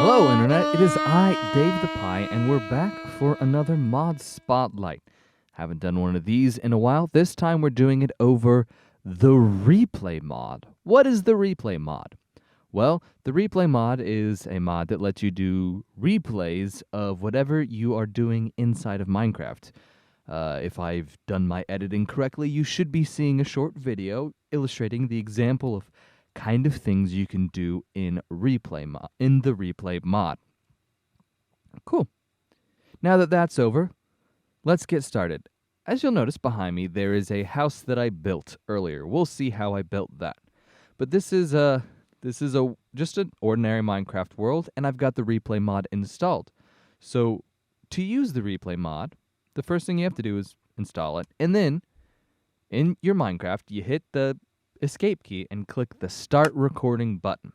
Hello, Internet. It is I, Dave the Pie, and we're back for another mod spotlight. Haven't done one of these in a while. This time we're doing it over the replay mod. What is the replay mod? Well, the replay mod is a mod that lets you do replays of whatever you are doing inside of Minecraft. If I've done my editing correctly, you should be seeing a short video illustrating the example of kind of things you can do in the replay mod. Cool. Now that that's over, let's get started. As you'll notice behind me, there is a house that I built earlier. We'll see how I built that. But this is just an ordinary Minecraft world, and I've got the replay mod installed. So to use the replay mod, the first thing you have to do is install it, and then in your Minecraft, you hit the escape key and click the Start Recording button.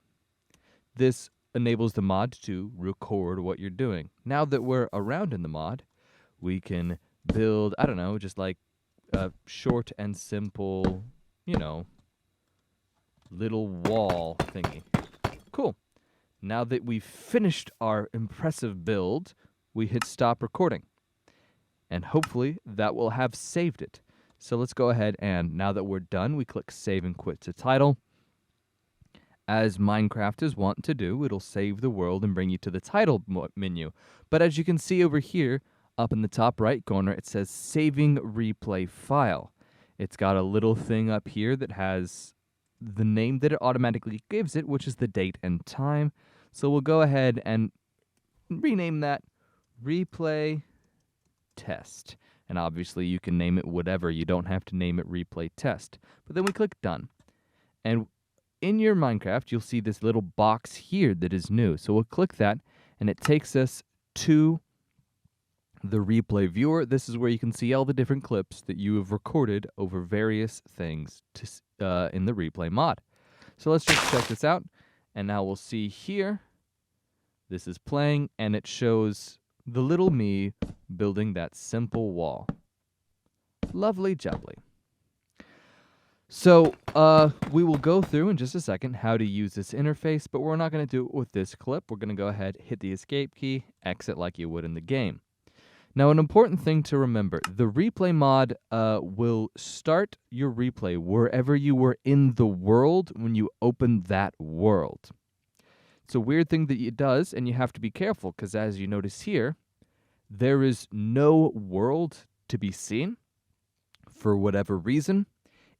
This enables the mod to record what you're doing. Now that we're around in the mod, we can build, I don't know, just like a short and simple, little wall thingy. Cool. Now that we've finished our impressive build, we hit stop recording. And hopefully that will have saved it. So let's go ahead and now that we're done, we click Save and Quit to Title. As Minecraft is wont to do, it'll save the world and bring you to the title menu. But as you can see over here, up in the top right corner, it says Saving Replay File. It's got a little thing up here that has the name that it automatically gives it, which is the date and time. So we'll go ahead and rename that Replay Test. And obviously you can name it whatever. You don't have to name it Replay Test. But then we click Done. And in your Minecraft, you'll see this little box here that is new. So we'll click that, and it takes us to the replay viewer. This is where you can see all the different clips that you have recorded over various things in the replay mod. So let's just check this out. And now we'll see here, this is playing, and it shows the little me building that simple wall. Lovely jubbly. So, we will go through in just a second how to use this interface, but we're not going to do it with this clip. We're going to go ahead, hit the escape key, exit like you would in the game. Now, an important thing to remember, the replay mod will start your replay wherever you were in the world when you open that world. It's a weird thing that it does, and you have to be careful, because as you notice here, there is no world to be seen for whatever reason.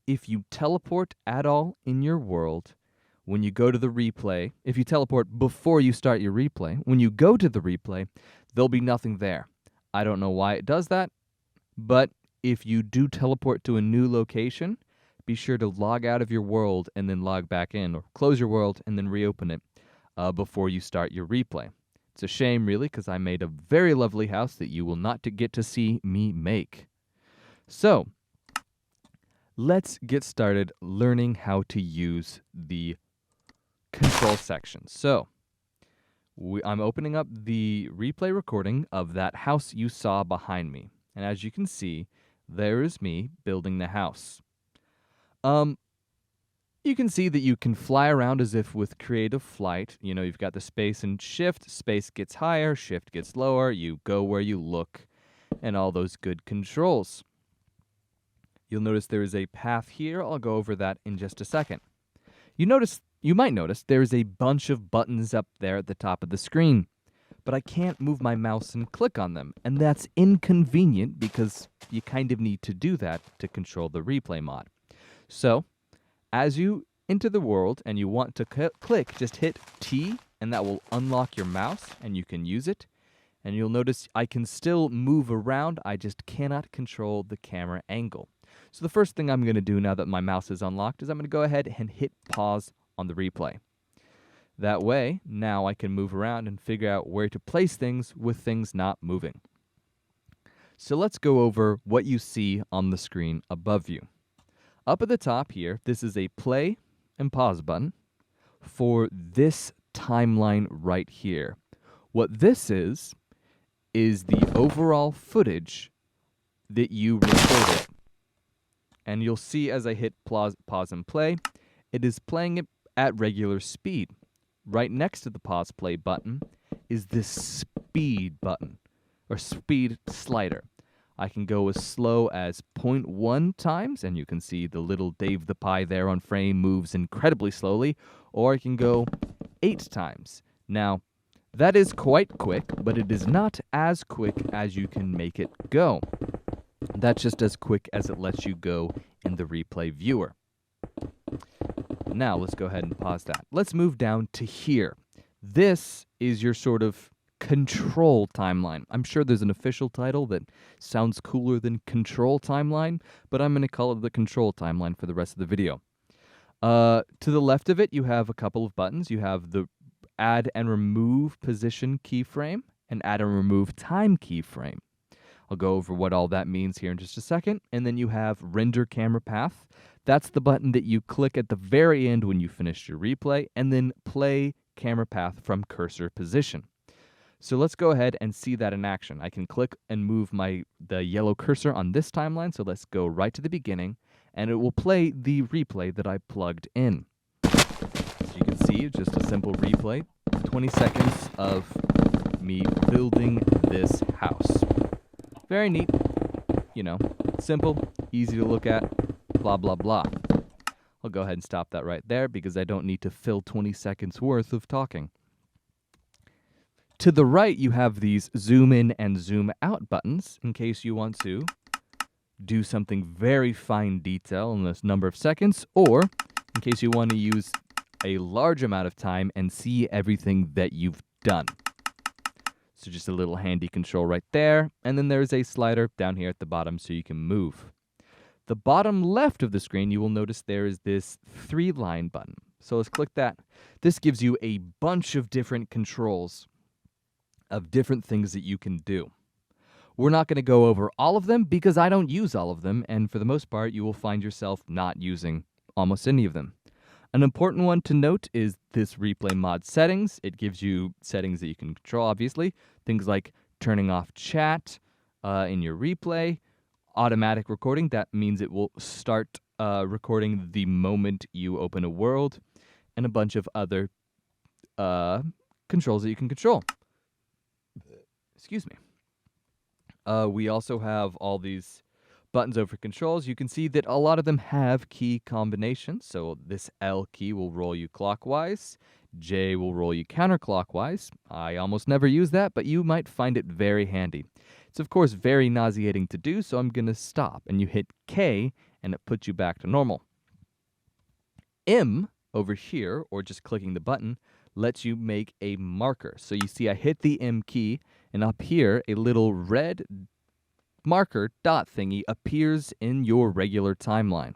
If you teleport at all in your world, when you go to the replay, if you teleport before you start your replay, when you go to the replay, there'll be nothing there. I don't know why it does that, but if you do teleport to a new location, be sure to log out of your world and then log back in, or close your world and then reopen it before you start your replay. It's a shame, really, because I made a very lovely house that you will not get to see me make. So, let's get started learning how to use the control section. So, I'm opening up the replay recording of that house you saw behind me. And as you can see, there is me building the house. You can see that you can fly around as if with creative flight. You know, you've got the space and shift. Space gets higher, shift gets lower. You go where you look, and all those good controls. You'll notice there is a path here. I'll go over that in just a second. You might notice there is a bunch of buttons up there at the top of the screen, but I can't move my mouse and click on them, and that's inconvenient because you kind of need to do that to control the replay mod. So, as you enter the world and you want to click, just hit T, and that will unlock your mouse, and you can use it. And you'll notice I can still move around, I just cannot control the camera angle. So the first thing I'm going to do now that my mouse is unlocked is I'm going to go ahead and hit pause on the replay. That way, now I can move around and figure out where to place things with things not moving. So let's go over what you see on the screen above you. Up at the top here, this is a play and pause button for this timeline right here. What this is the overall footage that you recorded. And you'll see as I hit pause and play, it is playing it at regular speed. Right next to the pause play button is this speed button, or speed slider. I can go as slow as 0.1 times, and you can see the little Dave the Pie there on frame moves incredibly slowly, or I can go 8 times. Now, that is quite quick, but it is not as quick as you can make it go. That's just as quick as it lets you go in the replay viewer. Now, let's go ahead and pause that. Let's move down to here. This is your sort of control timeline. I'm sure there's an official title that sounds cooler than control timeline, but I'm going to call it the control timeline for the rest of the video. To the left of it, you have a couple of buttons. You have the add and remove position keyframe and add and remove time keyframe. I'll go over what all that means here in just a second. And then you have render camera path. That's the button that you click at the very end when you finish your replay, and then play camera path from cursor position. So let's go ahead and see that in action. I can click and move the yellow cursor on this timeline. So let's go right to the beginning, and it will play the replay that I plugged in. So you can see just a simple replay, 20 seconds of me building this house. Very neat, you know, simple, easy to look at, blah, blah, blah. I'll go ahead and stop that right there because I don't need to fill 20 seconds worth of talking. To the right, you have these zoom in and zoom out buttons in case you want to do something very fine detail in this number of seconds, or in case you want to use a large amount of time and see everything that you've done. So just a little handy control right there. And then there's a slider down here at the bottom so you can move. The bottom left of the screen, you will notice there is this 3-line button. So let's click that. This gives you a bunch of different controls of different things that you can do. We're not going to go over all of them because I don't use all of them, and for the most part, you will find yourself not using almost any of them. An important one to note is this replay mod settings. It gives you settings that you can control, obviously. Things like turning off chat in your replay, automatic recording. That means it will start recording the moment you open a world, and a bunch of other controls that you can control. Excuse me. We also have all these buttons over controls. You can see that a lot of them have key combinations. So this L key will roll you clockwise. J will roll you counterclockwise. I almost never use that, but you might find it very handy. It's of course very nauseating to do, so I'm going to stop. And you hit K, and it puts you back to normal. M over here, or just clicking the button, lets you make a marker. So you see I hit the M key, and up here, a little red marker dot thingy appears in your regular timeline.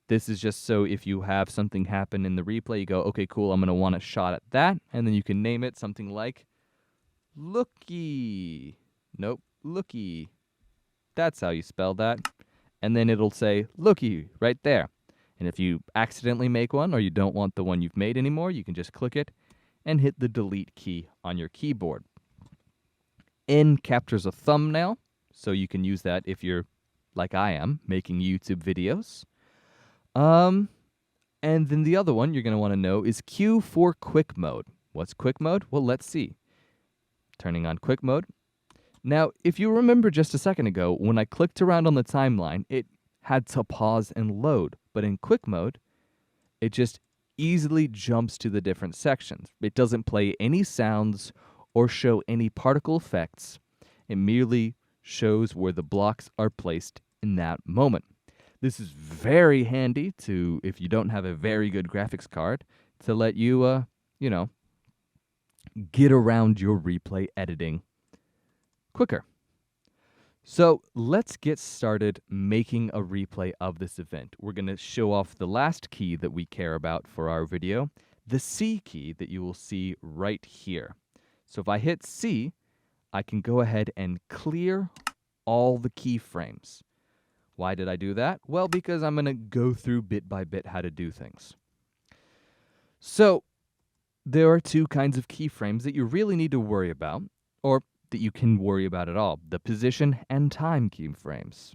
This is just so if you have something happen in the replay, you go, okay, cool, I'm going to want a shot at that, and then you can name it something like Looky. Nope, Looky. That's how you spell that. And then it'll say Looky right there. And if you accidentally make one, or you don't want the one you've made anymore, you can just click it and hit the delete key on your keyboard. N captures a thumbnail, so you can use that if you're, like I am, making YouTube videos. And then the other one you're going to want to know is Q for quick mode. What's quick mode? Well, let's see. Turning on quick mode. Now, if you remember just a second ago, when I clicked around on the timeline, it had to pause and load. But in quick mode, it just easily jumps to the different sections. It doesn't play any sounds or show any particle effects. It merely shows where the blocks are placed in that moment. This is very handy to, if you don't have a very good graphics card, to let you, get around your replay editing quicker. So let's get started making a replay of this event. We're going to show off the last key that we care about for our video, the C key that you will see right here. So if I hit C, I can go ahead and clear all the keyframes. Why did I do that? Well, because I'm going to go through bit by bit how to do things. So there are two kinds of keyframes that you really need to worry about, or that you can worry about at all, the position and time keyframes.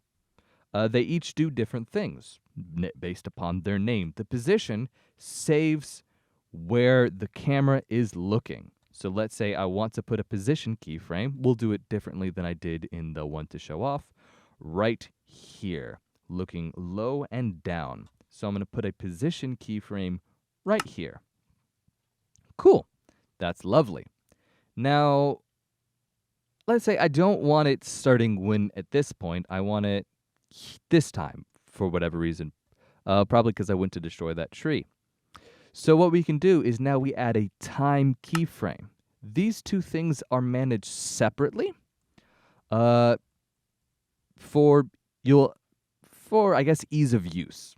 They each do different things based upon their name. The position saves where the camera is looking. So let's say I want to put a position keyframe. We'll do it differently than I did in the one to show off. Right here, looking low and down. So I'm going to put a position keyframe right here. Cool. That's lovely. Now, let's say I don't want it starting when at this point. I want it this time for whatever reason. Probably because I went to destroy that tree. So what we can do is now we add a time keyframe. These two things are managed separately. For I guess ease of use.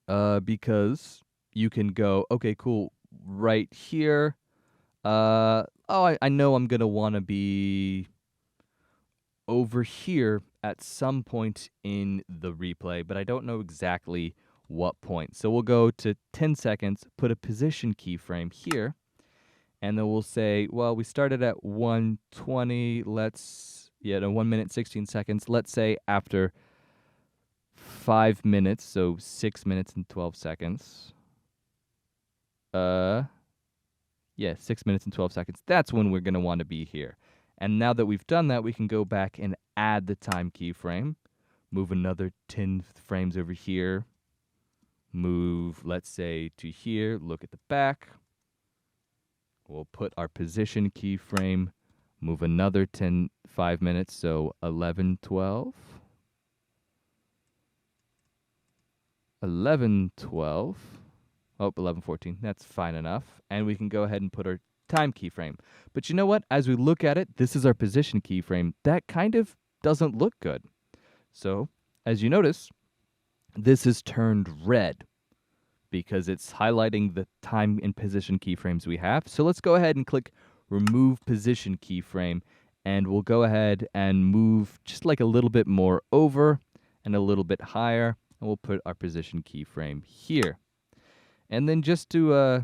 Because you can go, okay, cool, right here. I know I'm gonna want to be over here at some point in the replay, but I don't know exactly what point. So we'll go to 10 seconds, put a position keyframe here, and then we'll say, well, we started at 1:20. No, 1 minute, 16 seconds. Let's say after 5 minutes, so 6 minutes and 12 seconds. 6 minutes and 12 seconds. That's when we're going to want to be here. And now that we've done that, we can go back and add the time keyframe. Move another 10 frames over here. Move, let's say, to here. Look at the back. We'll put our position keyframe. Move another 5 minutes, so 11:12. 11:12. Oh, 11:14. That's fine enough. And we can go ahead and put our time keyframe. But you know what? As we look at it, this is our position keyframe. That kind of doesn't look good. So, as you notice, this is turned red because it's highlighting the time and position keyframes we have. So let's go ahead and click Remove Position Keyframe, and we'll go ahead and move just like a little bit more over and a little bit higher, and we'll put our position keyframe here. And then just to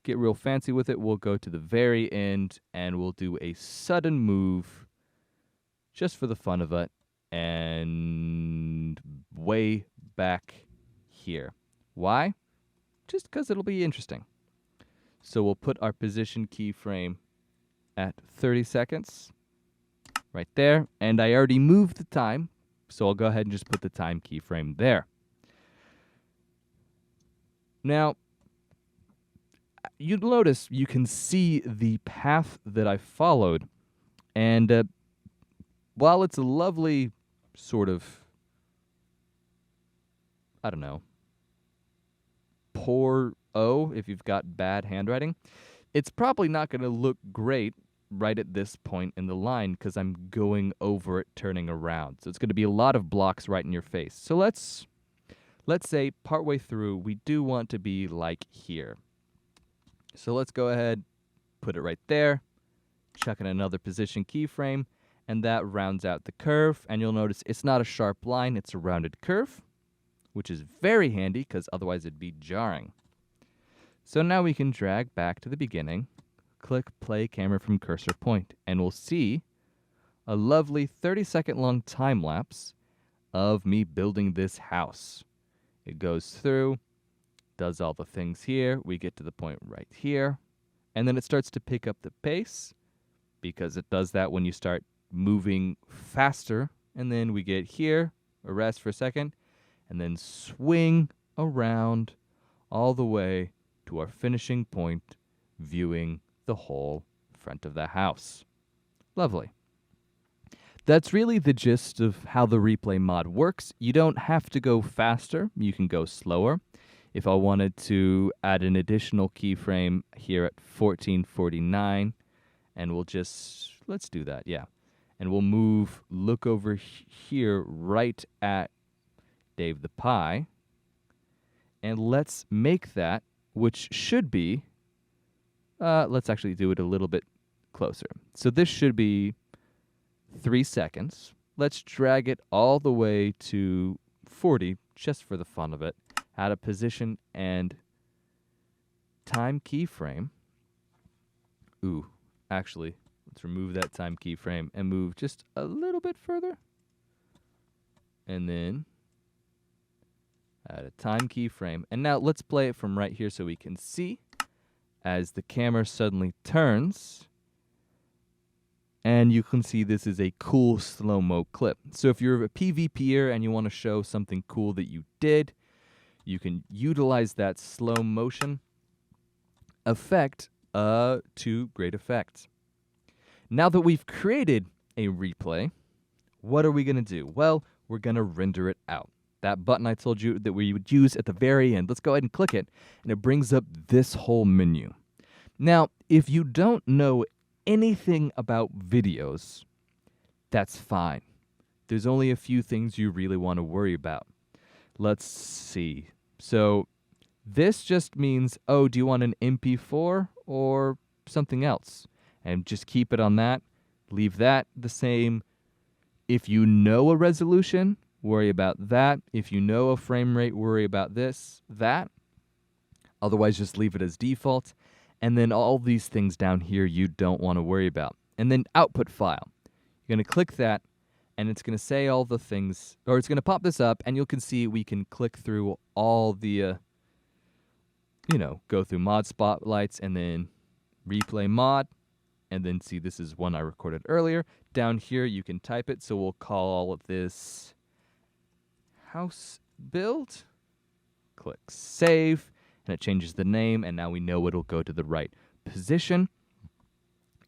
get real fancy with it, we'll go to the very end and we'll do a sudden move just for the fun of it and way back here. Why? Just because it'll be interesting. So we'll put our position keyframe at 30 seconds right there. And I already moved the time, so I'll go ahead and just put the time keyframe there. Now, you'll notice you can see the path that I followed. And while it's a lovely sort of, I don't know, poor O if you've got bad handwriting, it's probably not going to look great right at this point in the line because I'm going over it, turning around. So it's going to be a lot of blocks right in your face. So let's say partway through, we do want to be like here. So let's go ahead, put it right there, chuck in another position keyframe, and that rounds out the curve. And you'll notice it's not a sharp line, it's a rounded curve, which is very handy because otherwise it'd be jarring. So now we can drag back to the beginning, click play camera from cursor point, and we'll see a lovely 30-second long time lapse of me building this house. It goes through, does all the things here. We get to the point right here. And then it starts to pick up the pace because it does that when you start moving faster. And then we get here, a rest for a second, and then swing around all the way to our finishing point, viewing the whole front of the house. Lovely. That's really the gist of how the replay mod works. You don't have to go faster. You can go slower. If I wanted to add an additional keyframe here at 14:49, and let's do that, yeah. And we'll look over here right at Dave the Pie. And let's make that, which should be, let's actually do it a little bit closer. So this should be 3 seconds. Let's drag it all the way to 40, just for the fun of it. Add a position and time keyframe. Ooh, actually, let's remove that time keyframe and move just a little bit further. And then add a time keyframe. And now let's play it from right here so we can see. as the camera suddenly turns, and you can see this is a cool slow-mo clip. So if you're a PvPer and you want to show something cool that you did, you can utilize that slow motion effect to great effect. Now that we've created a replay, what are we going to do? Well, we're going to render it out. That button I told you that we would use at the very end, let's go ahead and click it, and it brings up this whole menu. Now, if you don't know anything about videos, that's fine. There's only a few things you really want to worry about. Let's see. So this just means, oh, do you want an MP4 or something else? And just keep it on that. Leave that the same. If you know a resolution, worry about that. If you know a frame rate, worry about that. Otherwise, just leave it as default. And then all these things down here you don't want to worry about. And then output file. You're going to click that, and it's going to say all the things, or it's going to pop this up, and you can see we can click through all the, go through mod spotlights, and then replay mod, and then see this is one I recorded earlier. Down here you can type it, so we'll call all of this house build. Click save, and it changes the name, and now we know it'll go to the right position.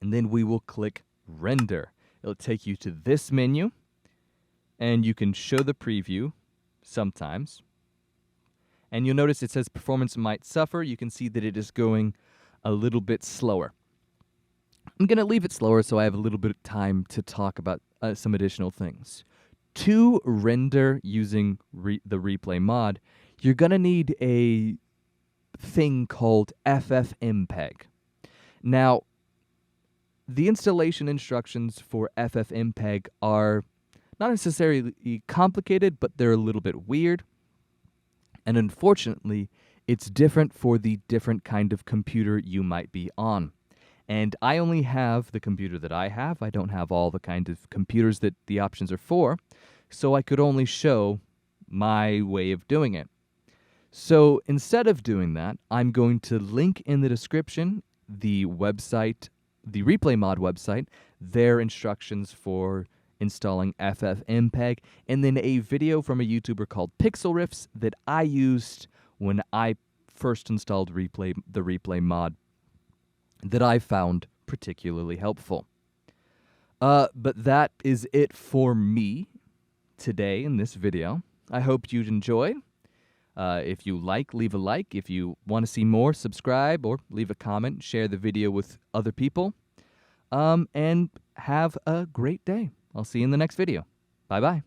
And then we will click render. It'll take you to this menu, and you can show the preview sometimes. And you'll notice it says performance might suffer. You can see that it is going a little bit slower. I'm going to leave it slower so I have a little bit of time to talk about some additional things. To render using the replay mod, you're going to need a thing called FFmpeg. Now, the installation instructions for FFmpeg are not necessarily complicated, but they're a little bit weird. And unfortunately, it's different for the different kind of computer you might be on. And I only have the computer that I have. I don't have all the kind of computers that the options are for, so I could only show my way of doing it. So instead of doing that, I'm going to link in the description the website, the replay mod website, their instructions for installing FFmpeg, and then a video from a YouTuber called Pixel Riffs that I used when I first installed the replay mod that I found particularly helpful. But that is it for me today in this video. I hope you'd enjoyed. If you like, leave a like. If you want to see more, subscribe or leave a comment. Share the video with other people. And have a great day. I'll see you in the next video. Bye-bye.